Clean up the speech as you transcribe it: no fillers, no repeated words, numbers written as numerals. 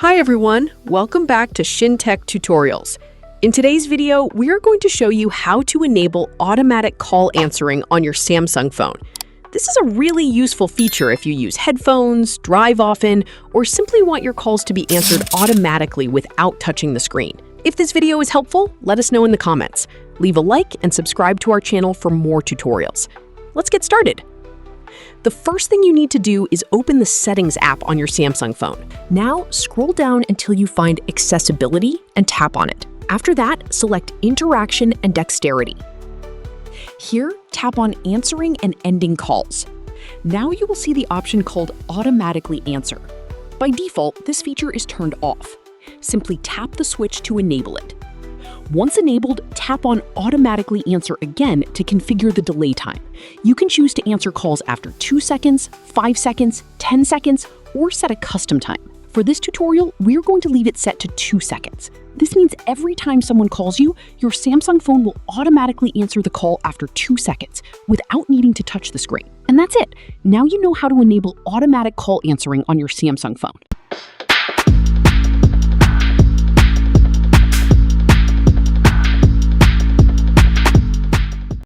Hi everyone, welcome back to Shin Tech Tutorials. In today's video, we are going to show you how to enable automatic call answering on your Samsung phone. This is a really useful feature if you use headphones, drive often, or simply want your calls to be answered automatically without touching the screen. If this video is helpful, let us know in the comments. Leave a like and subscribe to our channel for more tutorials. Let's get started. The first thing you need to do is open the Settings app on your Samsung phone. Now, scroll down until you find Accessibility and tap on it. After that, select Interaction and Dexterity. Here, tap on Answering and Ending Calls. Now you will see the option called Automatically Answer. By default, this feature is turned off. Simply tap the switch to enable it. Once enabled, tap on Automatically Answer again to configure the delay time. You can choose to answer calls after 2 seconds, 5 seconds, 10 seconds, or set a custom time. For this tutorial, we're going to leave it set to 2 seconds. This means every time someone calls you, your Samsung phone will automatically answer the call after 2 seconds without needing to touch the screen. And that's it. Now you know how to enable automatic call answering on your Samsung phone.